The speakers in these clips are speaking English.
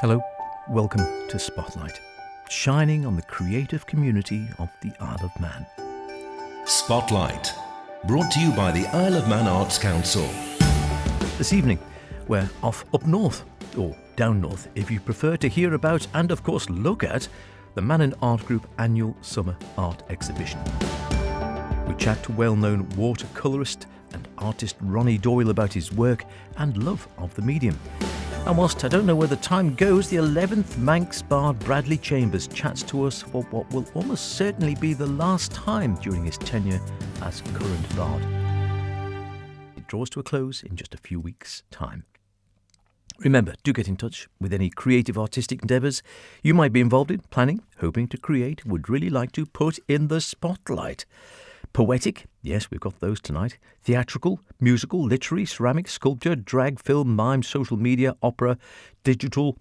Hello, welcome to Spotlight, shining on the creative community of the Isle of Man. Spotlight, brought to you by the Isle of Man Arts Council. This evening, we're off up north, or down north if you prefer, to hear about and of course look at the Mannin Art Group annual summer art exhibition. We chat to well-known watercolourist and artist Ronnie Doyle about his work and love of the medium. And whilst I don't know where the time goes, the 11th Manx Bard Bradley Chambers chats to us for what will almost certainly be the last time during his tenure as current bard. It draws to a close in just a few weeks' time. Remember, do get in touch with any creative artistic endeavours you might be involved in, planning, hoping to create, would really like to put in the spotlight. Poetic, yes, we've got those tonight. Theatrical, musical, literary, ceramic, sculpture, drag, film, mime, social media, opera, digital,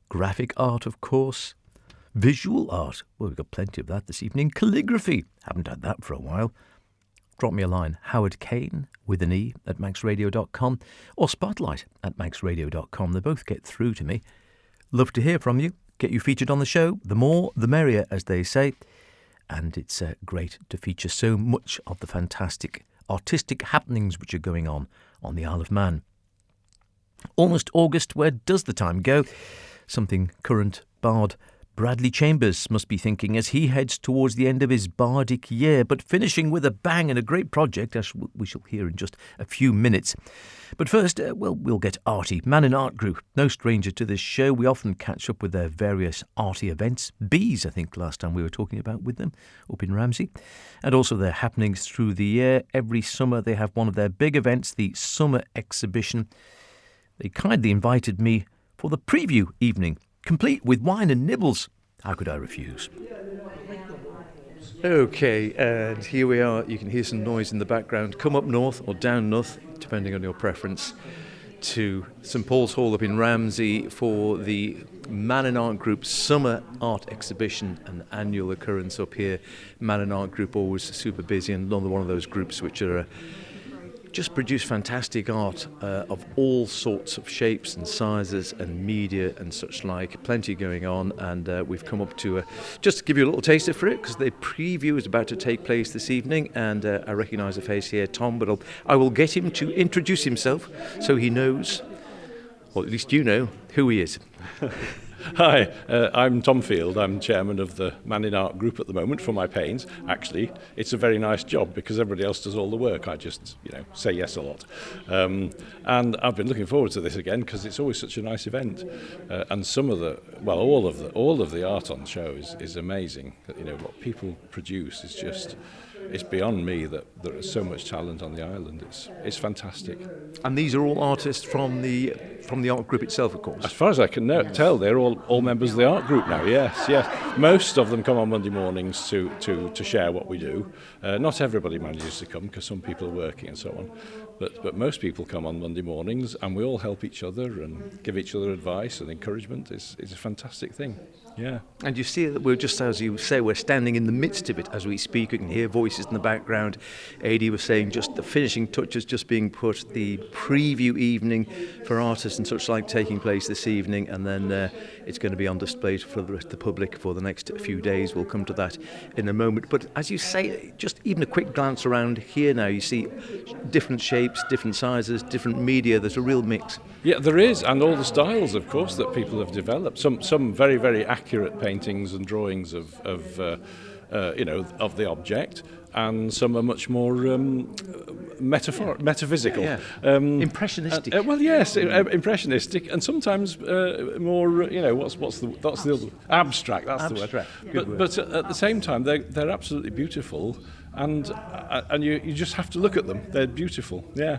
graphic art, of course. Visual art, well, we've got plenty of that this evening. Calligraphy, haven't had that for a while. Drop me a line, Howard Kane, with an E, at maxradio.com, or spotlight at maxradio.com. They both get through to me. Love to hear from you. Get you featured on the show. The more, the merrier, as they say. And it's great to feature so much of the fantastic artistic happenings which are going on the Isle of Man. Almost August, where does the time go? Something current bard Bradley Chambers must be thinking as he heads towards the end of his bardic year, but finishing with a bang and a great project, as we shall hear in just a few minutes. But first, we'll get arty. Mannin Art Group, no stranger to this show. We often catch up with their various arty events. Bees, I think, last time we were talking about with them up in Ramsey. And also their happenings through the year. Every summer they have one of their big events, the summer exhibition. They kindly invited me for the preview evening, complete with wine and nibbles. How could I refuse? Okay, and here we are. You can hear some noise in the background. Come up north or down north, depending on your preference, to St Paul's Hall up in Ramsey for the Mannin Art Group Summer Art Exhibition, an annual occurrence up here. Mannin Art Group always super busy, and another one of those groups which are just produce fantastic art of all sorts of shapes and sizes and media and such like. Plenty going on, and we've come up to just to give you a little taster for it, because the preview is about to take place this evening, and I recognise a face here, Tom, but I will get him to introduce himself so he knows, or at least you know, who he is. Hi, I'm Tom Field. I'm chairman of the Mannin Art Group at the moment for my pains. Actually, it's a very nice job because everybody else does all the work. I just, say yes a lot. And I've been looking forward to this again because it's always such a nice event. And some of all of the art on the show is amazing. What people produce is just, it's beyond me that there is so much talent on the island. It's fantastic. And these are all artists from the art group itself, of course. As far as I can tell, they're all members of the art group now. Yes. Most of them come on Monday mornings to share what we do. Not everybody manages to come because some people are working and so on. But most people come on Monday mornings, and we all help each other and give each other advice and encouragement. It's a fantastic thing. Yeah. And you see that we're just, as you say, we're standing in the midst of it as we speak. You can hear voices in the background. Adi was saying just the finishing touches just being put, the preview evening for artists and such like taking place this evening, and then it's going to be on display for the rest of the public for the next few days. We'll come to that in a moment. But as you say, just even a quick glance around here now, you see different shapes, different sizes, different media. There's a real mix. Yeah, there is, and all the styles, of course, that people have developed. Some very, very accurate paintings and drawings of the object, and some are much more metaphysical. Yeah. Impressionistic. Impressionistic, and sometimes more. What's the other? Abstract. That's abstract. The word. But at the same time, they're absolutely beautiful, and you just have to look at them. They're beautiful. Yeah.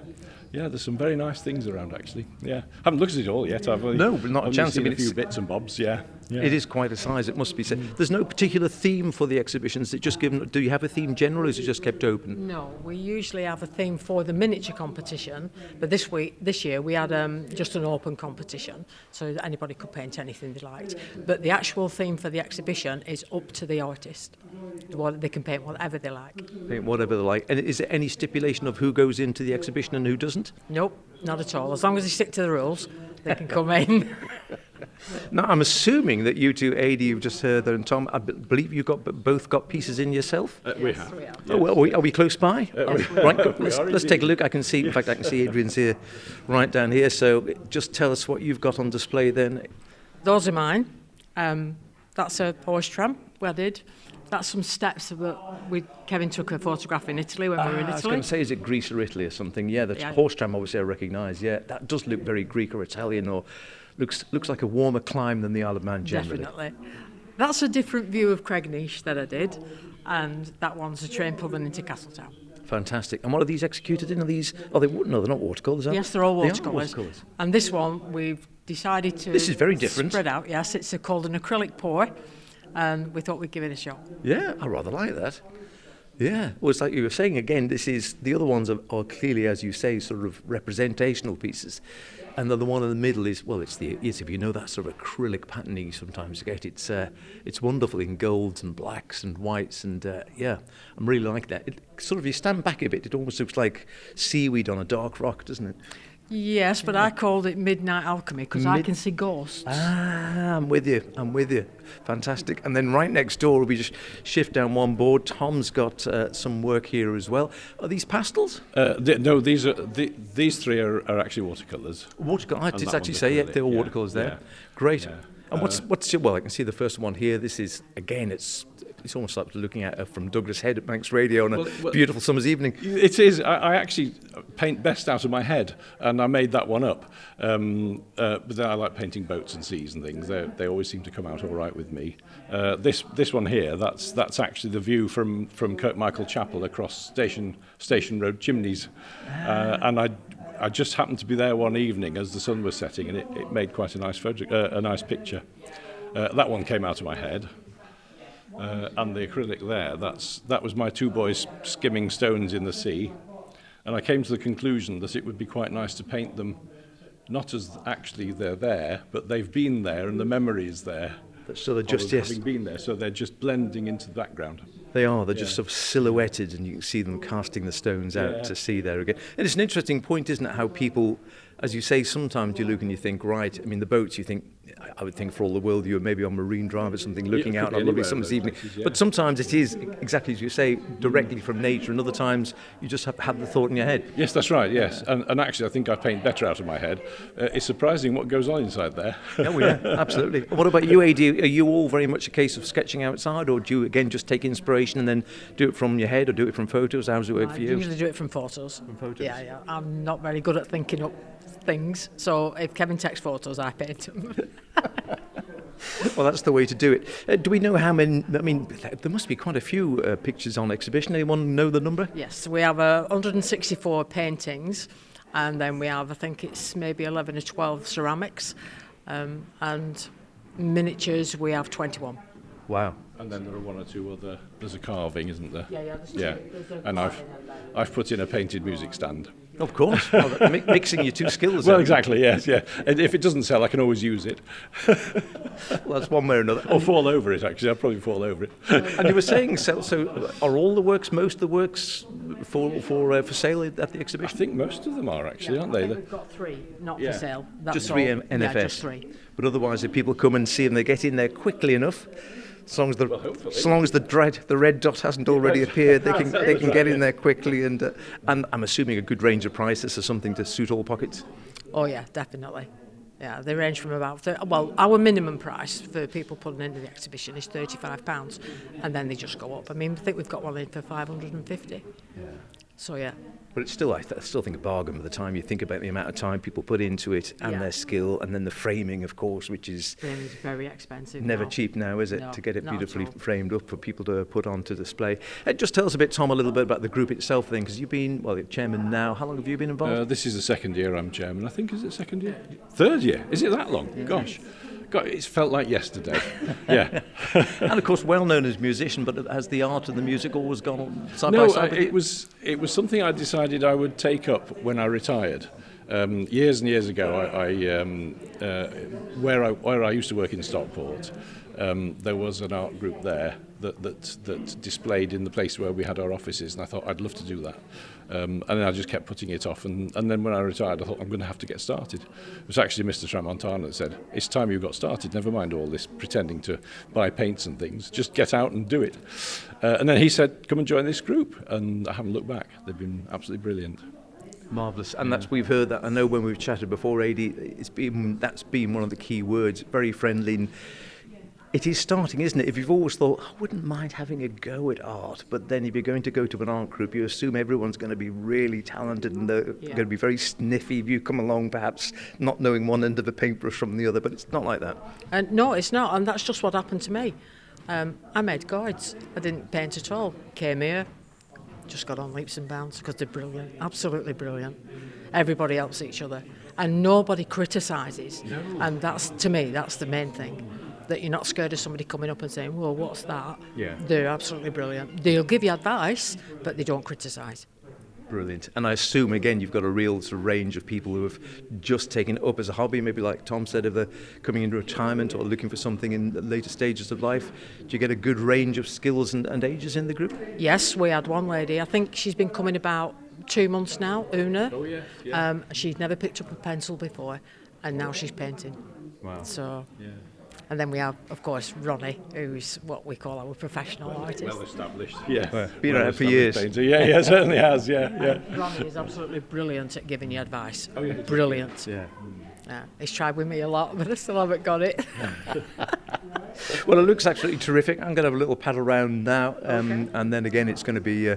Yeah, there's some very nice things around, actually. Yeah, haven't looked at it all yet. I've not a chance. Seen a few bits and bobs. Yeah. It is quite a size, it must be said. There's no particular theme for the exhibitions. Do you have a theme generally, or is it just kept open? No, we usually have a theme for the miniature competition, but this year we had just an open competition, so anybody could paint anything they liked. But the actual theme for the exhibition is up to the artist. They can paint whatever they like. Paint whatever they like. And is there any stipulation of who goes into the exhibition and who doesn't? Nope, not at all. As long as they stick to the rules, they can come in. Now, I'm assuming that you two, Adi, you've just heard that, and Tom, I believe you've both got pieces in yourself? We have. we have. Oh, well, are we close by? Right, good. We are Let's take a look. I can see, in fact, I can see Adrian's here, right down here. So just tell us what you've got on display then. Those are mine. That's a horse tram we did. That's some steps that Kevin took a photograph in Italy when we were in Italy. I was going to say, is it Greece or Italy or something? Yeah, the Yeah. horse tram, obviously, I recognise. Yeah, that does look very Greek or Italian, or looks like a warmer climb than the Isle of Man generally. Definitely. That's a different view of Craignish that I did, and that one's a train pulling into Castletown. Fantastic. And what are these executed in? Are these? No, they're not watercolours. Yes, they're all They are watercolours. watercolours. And this one, we've decided to... This is very different. Spread out, yes. It's called an acrylic pour, and we thought we'd give it a shot. Yeah, I rather like that. Yeah. Well, it's like you were saying again, the other ones are clearly, as you say, sort of representational pieces. And the one in the middle is, well, it's if you know that sort of acrylic pattern you sometimes get, it's wonderful in golds and blacks and whites, and yeah, I'm really like that. It sort of, you stand back a bit, it almost looks like seaweed on a dark rock, doesn't it? Yes, but I called it Midnight Alchemy because I can see ghosts. Ah, I'm with you. Fantastic. And then right next door, we just shift down one board. Tom's got some work here as well. Are these pastels? No, these three are actually watercolours. Watercolor. And It's that actually one's say, yeah, acrylic, they're all yeah, watercolors there. yeah. Great. Yeah. And what's your, well, I can see the first one here. This is, again, it's almost like looking at from Douglas Head at Manx Radio on a beautiful summer's evening. It is. I actually paint best out of my head, and I made that one up. But then I like painting boats and seas and things. They always seem to come out all right with me. This one here, that's actually the view from Kirkmichael Chapel across Station Road chimneys, and I just happened to be there one evening as the sun was setting, and it made quite a nice a nice picture. That one came out of my head. And the acrylic there, that was my two boys skimming stones in the sea, and I came to the conclusion that it would be quite nice to paint them not as actually they're there, but they've been there and the memory is there. So they're just, yes, having been there, so they're just blending into the background. they are. They're just sort of silhouetted, and you can see them casting the stones out to sea there again. And it's an interesting point, isn't it, how people, as you say, sometimes you look and you think, right, I mean, the boats, you think, I would think for all the world you were maybe on Marine Drive or something, looking out on a lovely summer's evening. Places, But sometimes it is, exactly as you say, directly from nature, and other times you just have the thought in your head. Yes, that's right, yes. And actually, I think I paint better out of my head. It's surprising what goes on inside there. Oh, yeah, absolutely. What about you, AD? Are you all very much a case of sketching outside, or do you, again, just take inspiration and then do it from your head, or do it from photos? How does it work for I you? usually do it from photos. From photos? Yeah. I'm not very good at thinking up things, so if Kevin takes photos, I paint them. Well, that's the way to do it. Do we know how many? I mean, there must be quite a few pictures on exhibition. Anyone know the number? Yes, we have 164 paintings, and then we have, I think it's maybe 11 or 12 ceramics, and miniatures we have 21. Wow. And then there are one or two other. There's a carving, isn't there? Yeah, there's two. Yeah. There's a And carving I've put in a painted music stand. Of course. Well, mixing your two skills. Well, then. exactly, yes, yeah. And if it doesn't sell, I can always use it. Well, that's one way or another. Or fall over it, actually. I'll probably fall over it. And you were saying, so are all the works, most of the works, for sale at the I exhibition? think most of them are, actually, aren't I they? think we've got 3, not Yeah. for sale. That's Just 3 all. NFS. Yeah, just 3. But otherwise, if people come and see them, they get in there quickly enough. As long as the red dot hasn't already appeared, they can get in there quickly, and I'm assuming a good range of prices or something to suit all pockets. Oh yeah, definitely. Yeah, they range from about, well, our minimum price for people putting into the exhibition is £35, and then they just go up. I mean, I think we've got one in for 550. Yeah. So yeah. But it's still, I still think a bargain by the time you think about the amount of time people put into it and their skill, and then the framing, of course, which is It's very expensive. never now. cheap now, is it, No, to get it not at beautifully all. framed up for people to put onto display. Just tell us a bit, Tom, a little bit about the group itself then, because you've been, well, you're chairman now. How long have you been involved? This is the second year I'm chairman. I think, is it second year? Third year? Is it that long? Gosh. God, it's felt like yesterday. Yeah. And of course, well known as musician, but has the art and the music always gone side by No, side? it was something I decided I would take up when I retired. Years and years ago, where I used to work in Stockport, there was an art group there that displayed in the place where we had our offices, and I thought I'd love to do that. And then I just kept putting it off, and then when I retired, I thought I'm going to have to get started. It was actually Mr. Tramontana that said, it's time you got started, never mind all this pretending to buy paints and things, just get out and do it. And then he said, come and join this group, and I haven't looked back. They've been absolutely brilliant. Marvellous, and we've heard that. I know when we've chatted before, AD, that's been one of the key words. Very friendly. And it is starting, isn't it? If you've always thought, I wouldn't mind having a go at art, but then if you're going to go to an art group, you assume everyone's going to be really talented and they're going to be very sniffy if you come along, perhaps not knowing one end of a paintbrush from the other. But it's not like that. No, it's not, and that's just what happened to me. I made guides. I didn't paint at all. Came here. Just got on leaps and bounds because they're brilliant, absolutely brilliant. Everybody helps each other, and nobody criticises. No. And that's, to me, that's the main thing. That you're not scared of somebody coming up and saying, "Well, what's that?" Yeah. They're absolutely brilliant. They'll give you advice, but they don't criticise. Brilliant. And I assume, again, you've got a real sort of range of people who have just taken it up as a hobby, maybe like Tom said, if they're coming into retirement or looking for something in the later stages of life. Do you get a good range of skills and ages in the group? Yes, we had one lady, I think she's been coming about 2 months now, Una. Oh, yeah. She'd never picked up a pencil before, and now she's painting. Wow. So, yeah. And then we have, of course, Ronnie, who's what we call our professional artist. Well established. Yeah. Been around for years. Painter. Yeah, certainly has. Yeah. Ronnie is absolutely brilliant at giving you advice. Oh, yeah. Brilliant. Yeah. He's tried with me a lot, but I still haven't got it. Well, it looks absolutely terrific. I'm going to have a little paddle round now, and then again it's going to be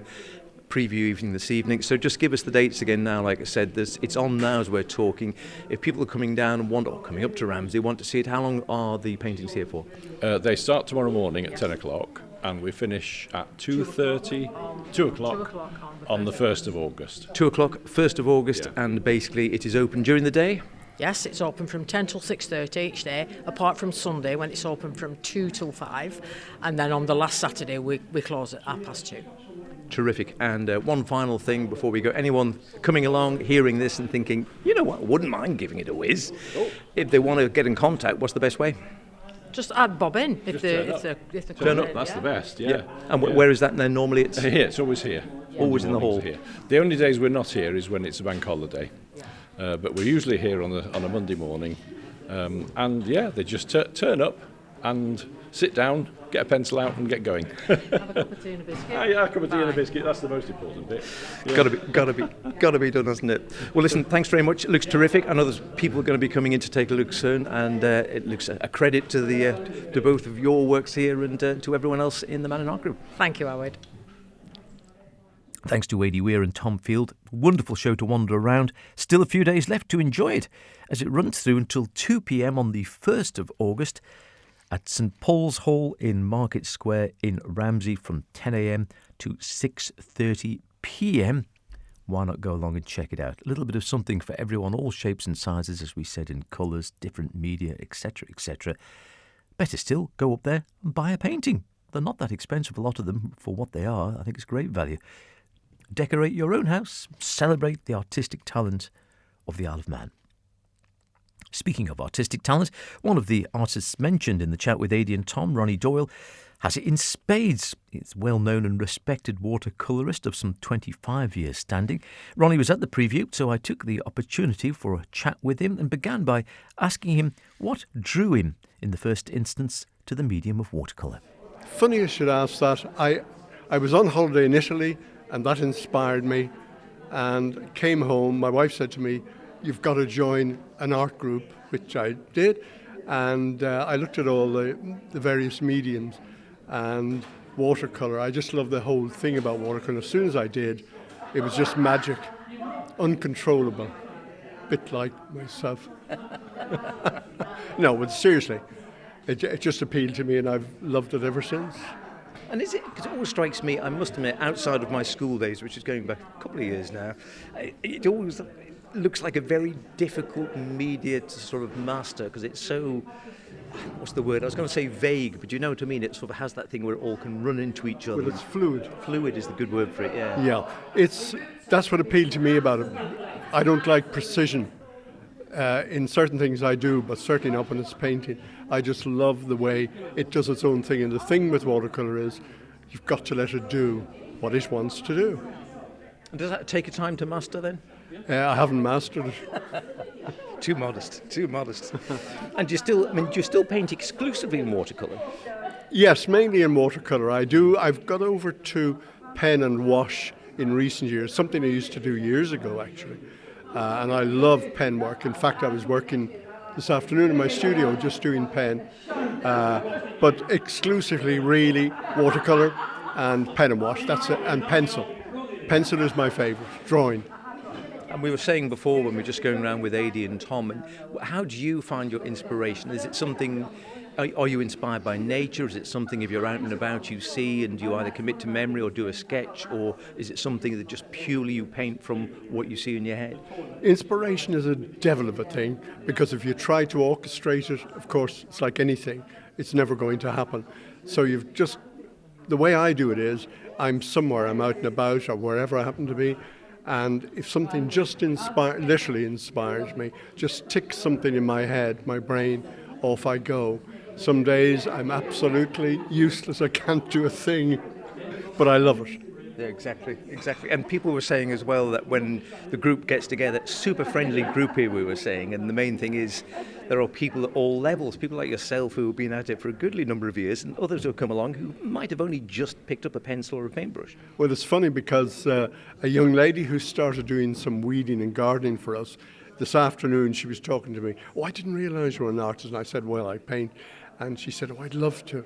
preview evening this evening. So just give us the dates again now. Like I said, it's on now as we're talking. If people are coming down and coming up to Ramsey, want to see it, how long are the paintings here for? They start tomorrow morning at 10 o'clock and we finish at 2 o'clock on the 1st of August. 2 o'clock, 1st of August, Yeah. And basically it is open during the day? Yes, it's open from 10 till 6:30 each day, apart from Sunday when it's open from 2 till 5. And then on the last Saturday, we close at 2:30. Terrific. And one final thing before we go. Anyone coming along, hearing this and thinking, you know what, I wouldn't mind giving it a whiz. If they want to get in contact, what's the best way? Just add Bob in if they're Turn up, that's the best, yeah. And where is that then normally? It's Here, it's always here. Always in the hall. Here. The only days we're not here is when it's a bank holiday. But we're usually here on a Monday morning. And yeah, they just turn up and sit down, get a pencil out and get going. Have a cup of tea and a biscuit. Yeah, a cup of tea and a biscuit, that's the most important bit. Yeah. Got to be done, hasn't it? Well, listen, thanks very much. It looks terrific. I know there's people going to be coming in to take a look soon, and it looks a credit to both of your works here and to everyone else in the Mannin Art Group. Thank you, Howard. Thanks to Adi Weir and Tom Field. Wonderful show to wander around. Still a few days left to enjoy it as it runs through until 2 p.m. on the 1st of August at St Paul's Hall in Market Square in Ramsey from 10 a.m. to 6:30 p.m. Why not go along and check it out? A little bit of something for everyone, all shapes and sizes, as we said, in colours, different media, etc., etc. Better still, go up there and buy a painting. They're not that expensive, a lot of them, for what they are. I think it's great value. Decorate your own house, celebrate the artistic talent of the Isle of Man. Speaking of artistic talent, one of the artists mentioned in the chat with Adi and Tom, Ronnie Doyle, has it in spades. He's well-known and respected watercolourist of some 25 years standing. Ronnie was at the preview, so I took the opportunity for a chat with him and began by asking him what drew him in the first instance to the medium of watercolour. Funny you should ask that. I was on holiday in Italy, and that inspired me, and came home. My wife said to me, "You've got to join an art group," which I did, and I looked at all the various mediums, and watercolour. I just love the whole thing about watercolour. As soon as I did, it was just magic, uncontrollable, bit like myself. No, but seriously, it just appealed to me, and I've loved it ever since. And is it, because it always strikes me, I must admit, outside of my school days, which is going back a couple of years now, it always looks like a very difficult media to sort of master, because it's so, what's the word? I was going to say vague, but you know what I mean? It sort of has that thing where it all can run into each other. Well, it's fluid. Fluid is the good word for it, yeah. Yeah, that's what appealed to me about it. I don't like precision in certain things I do, but certainly not when it's painting. I just love the way it does its own thing, and the thing with watercolour is you've got to let it do what it wants to do. And does that take a time to master then? I haven't mastered it. Too modest. And do you still paint exclusively in watercolour? Yes, mainly in watercolour. I've got over to pen and wash in recent years, something I used to do years ago actually. And I love pen work. In fact, I was working this afternoon in my studio just doing pen, but exclusively really watercolour and pen and wash, that's it, and pencil. Pencil is my favourite, drawing. And we were saying before when we were just going around with Adi and Tom, and how do you find your inspiration? Is it something, are you inspired by nature? Is it something if you're out and about you see and you either commit to memory or do a sketch, or is it something that just purely you paint from what you see in your head? Inspiration is a devil of a thing, because if you try to orchestrate it, of course, it's like anything, it's never going to happen. So the way I do it is, I'm somewhere, I'm out and about or wherever I happen to be, and if something just literally inspires me, just ticks something in my head, my brain, off I go. Some days I'm absolutely useless, I can't do a thing, but I love it. Yeah, exactly. And people were saying as well that when the group gets together, super friendly group here, we were saying, and the main thing is there are people at all levels, people like yourself who have been at it for a goodly number of years, and others who have come along who might have only just picked up a pencil or a paintbrush. Well, it's funny because a young lady who started doing some weeding and gardening for us, this afternoon she was talking to me, I didn't realise you were an artist, and I said, well, I paint, and she said, I'd love to.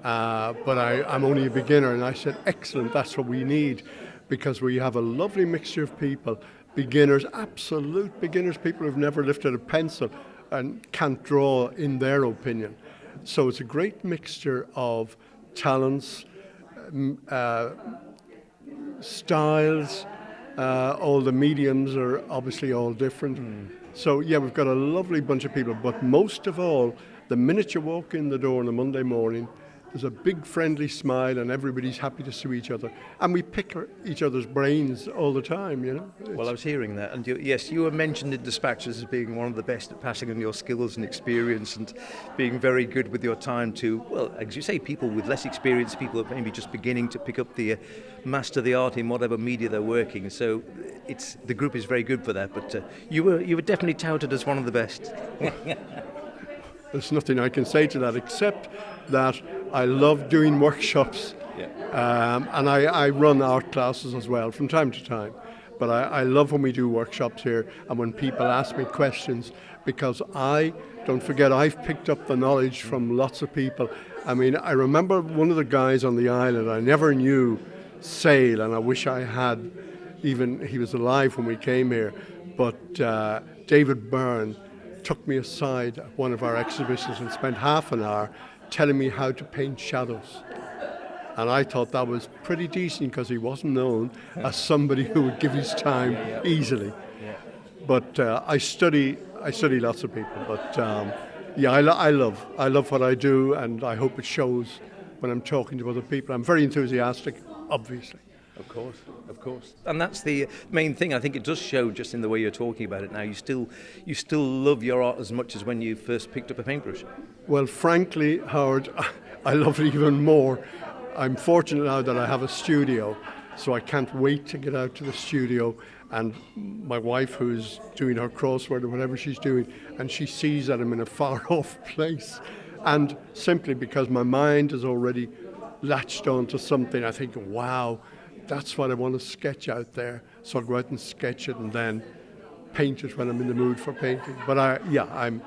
But I'm only a beginner, and I said, excellent, that's what we need, because we have a lovely mixture of people, beginners, absolute beginners, people who've never lifted a pencil and can't draw in their opinion. So it's a great mixture of talents, styles, all the mediums are obviously all different. So yeah, we've got a lovely bunch of people, but most of all, the minute you walk in the door on a Monday morning, there's a big friendly smile and everybody's happy to see each other. And we pick each other's brains all the time, you know. Well, I was hearing that. And you were mentioned in dispatches as being one of the best at passing on your skills and experience and being very good with your time to, well, as you say, people with less experience, people who are maybe just beginning to pick up the master the art in whatever media they're working. So the group is very good for that. But you were definitely touted as one of the best. There's nothing I can say to that except that I love doing workshops, and I run art classes as well from time to time. But I love when we do workshops here and when people ask me questions, because don't forget, I've picked up the knowledge from lots of people. I mean, I remember one of the guys on the island I never knew sail, and I wish I had, even he was alive when we came here, but David Byrne took me aside at one of our exhibitions and spent half an hour telling me how to paint shadows. And I thought that was pretty decent because he wasn't known as somebody who would give his time easily. But I study lots of people. But I love what I do, and I hope it shows when I'm talking to other people. I'm very enthusiastic, obviously. Of course. And that's the main thing. I think it does show just in the way you're talking about it now. You still love your art as much as when you first picked up a paintbrush. Well, frankly, Howard, I love it even more. I'm fortunate now that I have a studio, so I can't wait to get out to the studio. And my wife, who's doing her crossword or whatever she's doing, and she sees that I'm in a far-off place. And simply because my mind is already latched onto something, I think, wow, that's what I want to sketch out there. So I'll go out and sketch it and then paint it when I'm in the mood for painting. But I'm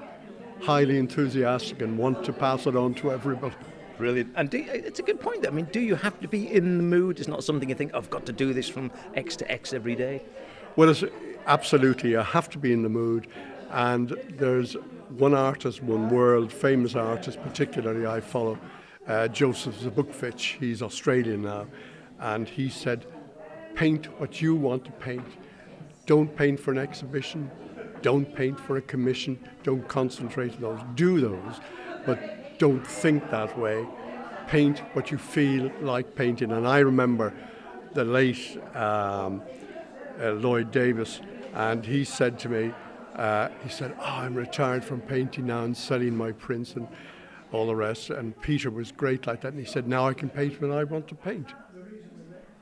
highly enthusiastic and want to pass it on to everybody. Brilliant. And it's a good point. I mean, do you have to be in the mood? It's not something you think, I've got to do this from X to X every day. Well, absolutely. I have to be in the mood. And there's one artist, one world famous artist, particularly I follow, Joseph Zbukvich. He's Australian now. And he said, paint what you want to paint. Don't paint for an exhibition. Don't paint for a commission. Don't concentrate on those. Do those, but don't think that way. Paint what you feel like painting. And I remember the late Lloyd Davis, and he said to me, I'm retired from painting now and selling my prints and all the rest. And Peter was great like that. And he said, now I can paint when I want to paint.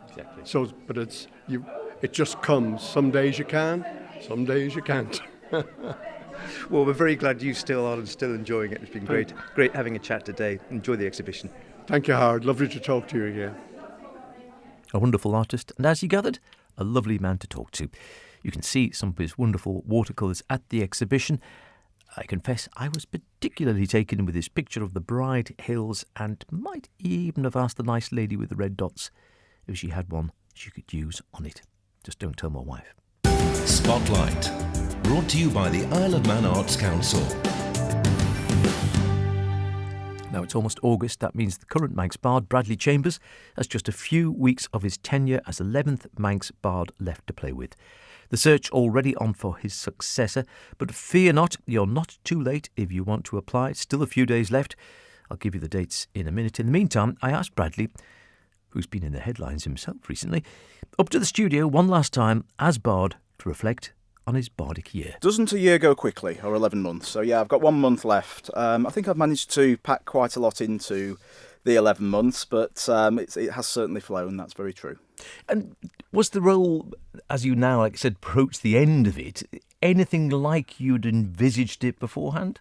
Exactly. So, but it just comes. Some days you can, some days you can't. Well, we're very glad you still are and still enjoying it. It's been great having a chat today. Enjoy the exhibition. Thank you, Howard. Lovely to talk to you again. A wonderful artist, and as you gathered, a lovely man to talk to. You can see some of his wonderful watercolours at the exhibition. I confess I was particularly taken with his picture of the Bride Hills, and might even have asked the nice lady with the red dots if she had one she could use on it. Just don't tell my wife. Spotlight, brought to you by the Isle of Man Arts Council. Now it's almost August. That means the current Manx Bard, Bradley Chambers, has just a few weeks of his tenure as 11th Manx Bard left to play with. The search already on for his successor, but fear not, you're not too late if you want to apply. Still a few days left. I'll give you the dates in a minute. In the meantime, I asked Bradley, who's been in the headlines himself recently, up to the studio one last time as Bard to reflect on his bardic year. Doesn't a year go quickly, or 11 months? So yeah, I've got 1 month left. I think I've managed to pack quite a lot into the 11 months, but it has certainly flown, that's very true. And was the role, as you now, like I said, approach the end of it, anything like you'd envisaged it beforehand?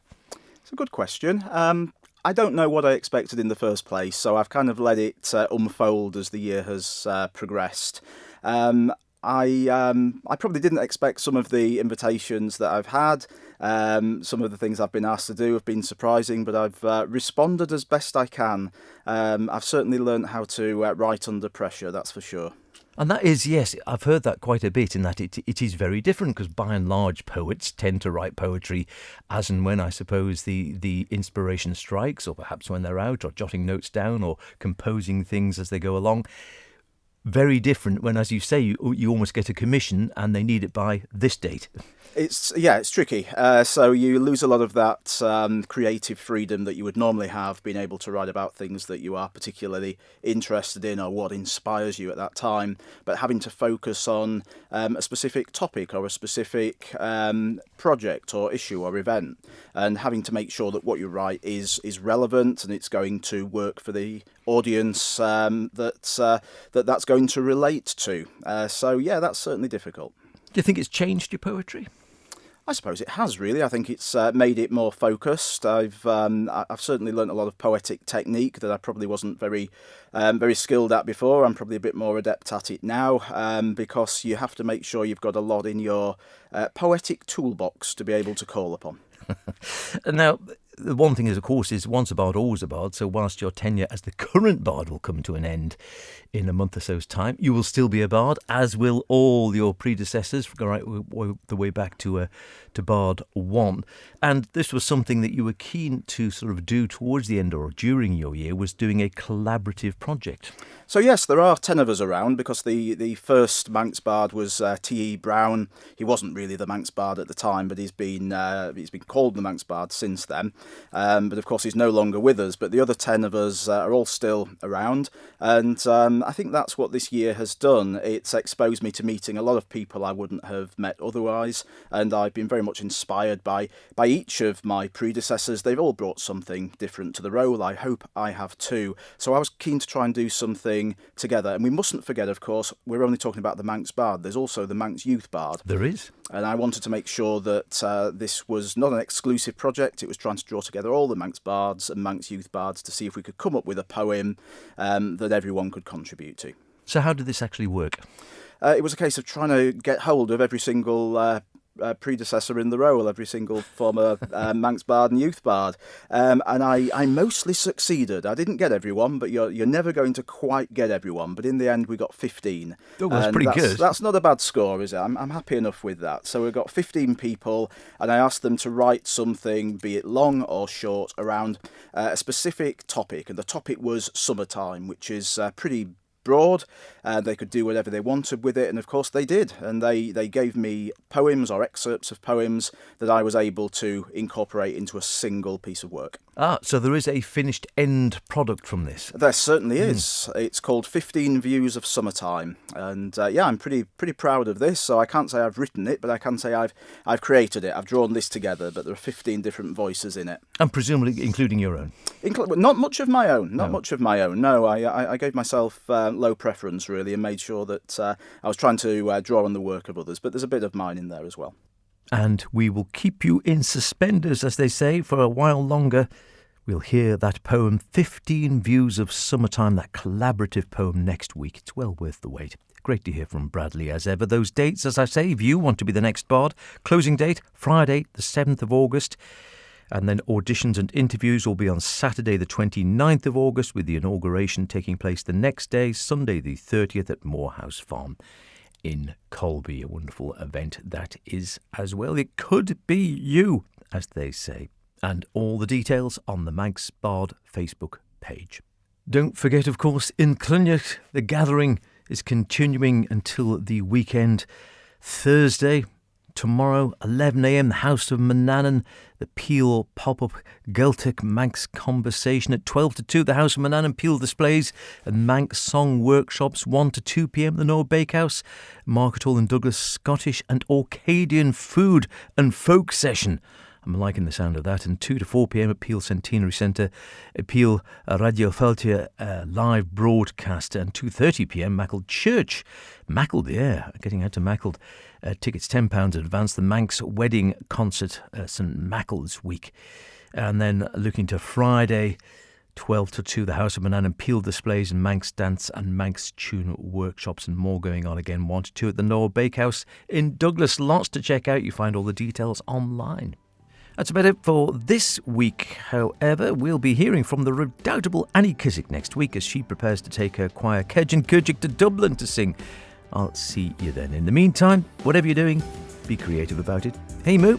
It's a good question. I don't know what I expected in the first place, so I've kind of let it unfold as the year has progressed. I probably didn't expect some of the invitations that I've had. Some of the things I've been asked to do have been surprising, but I've responded as best I can. I've certainly learned how to write under pressure, that's for sure. And that is, yes, I've heard that quite a bit, in that it is very different, because by and large poets tend to write poetry as and when, I suppose, the inspiration strikes, or perhaps when they're out, or jotting notes down, or composing things as they go along. Very different when, as you say, you almost get a commission and they need it by this date. It's tricky. So you lose a lot of that creative freedom that you would normally have, being able to write about things that you are particularly interested in or what inspires you at that time, but having to focus on a specific topic or a specific project or issue or event, and having to make sure that what you write is relevant and it's going to work for the audience that's going to relate to. So that's certainly difficult. Do you think it's changed your poetry? I suppose it has, really. I think it's made it more focused. I've certainly learnt a lot of poetic technique that I probably wasn't very skilled at before. I'm probably a bit more adept at it now, because you have to make sure you've got a lot in your poetic toolbox to be able to call upon. Now, the one thing is, of course, is once a bard, always a bard. So whilst your tenure as the current bard will come to an end in a month or so's time, you will still be a bard, as will all your predecessors, right the way back to Bard 1. And this was something that you were keen to sort of do towards the end or during your year, was doing a collaborative project. So yes, there are 10 of us around, because the first Manx Bard was T.E. Brown. He wasn't really the Manx Bard at the time, but he's been called the Manx Bard since then. But of course he's no longer with us, but the other 10 of us are all still around, and I think that's what this year has done. It's exposed me to meeting a lot of people I wouldn't have met otherwise, and I've been very much inspired by each of my predecessors. They've all brought something different to the role. I hope I have too. So I was keen to try and do something together, and we mustn't forget, of course, we're only talking about the Manx Bard. There's also the Manx Youth Bard. There is. And I wanted to make sure that this was not an exclusive project. It was trying to draw together all the Manx Bards and Manx Youth Bards to see if we could come up with a poem that everyone could contribute to. So how did this actually work? It was a case of trying to get hold of every single predecessor in the role, every single former Manx Bard and Youth Bard. And I mostly succeeded. I didn't get everyone, but you're never going to quite get everyone. But in the end, we got 15. Oh, that's pretty good. That's not a bad score, is it? I'm happy enough with that. So we've got 15 people, and I asked them to write something, be it long or short, around a specific topic. And the topic was summertime, which is pretty broad. They could do whatever they wanted with it, and of course they did. And they gave me poems or excerpts of poems that I was able to incorporate into a single piece of work. So there is a finished end product from this. There certainly is. It's called 15 Views of Summertime, and I'm pretty proud of this. So I can't say I've written it, but I can say I've created it. I've drawn this together, but there are 15 different voices in it, And presumably including your own. Not much of my own. Much of my own. No, I gave myself low preference really, and made sure that I was trying to draw on the work of others. But there's a bit of mine in there as well. And we will keep you in suspenders, as they say, for a while longer. We'll hear that poem, 15 Views of Summertime, that collaborative poem, next week. It's well worth the wait. Great to hear from Bradley as ever. Those dates, as I say, if you want to be the next bard, closing date, Friday, the 7th of August. And then auditions and interviews will be on Saturday, the 29th of August, with the inauguration taking place the next day, Sunday, the 30th, at Moorhouse Farm in Colby. A wonderful event that is as well. It could be you, as they say. And all the details on the Manx Bard Facebook page. Don't forget, of course, in Cluniac, the gathering is continuing until the weekend. Thursday, tomorrow, 11 a.m, the House of Mannin, the Peel pop-up Celtic Manx conversation. At 12 to 2, the House of Mannin Peel displays and Manx song workshops. 1 to 2 p.m, the Noah Bakehouse, Market Hall in Douglas, Scottish and Orcadian food and folk session. I'm liking the sound of that. And 2 to 4 p.m. at Peel Centenary Centre, Peel Radio Feltia live broadcast. And 2:30 p.m. Mackle Church. Mackle, yeah, getting out to Mackle. Tickets £10 in advance. The Manx Wedding Concert, St Mackle's week. And then looking to Friday, 12 to 2, the House of Mannin Peel displays and Manx dance and Manx tune workshops and more going on again. 1 to 2 at the Noah Bakehouse in Douglas. Lots to check out. You find all the details online. That's about it for this week. However, we'll be hearing from the redoubtable Annie Kissack next week as she prepares to take her choir Kedge and Kudjik to Dublin to sing. I'll see you then. In the meantime, whatever you're doing, be creative about it. Hey Moo!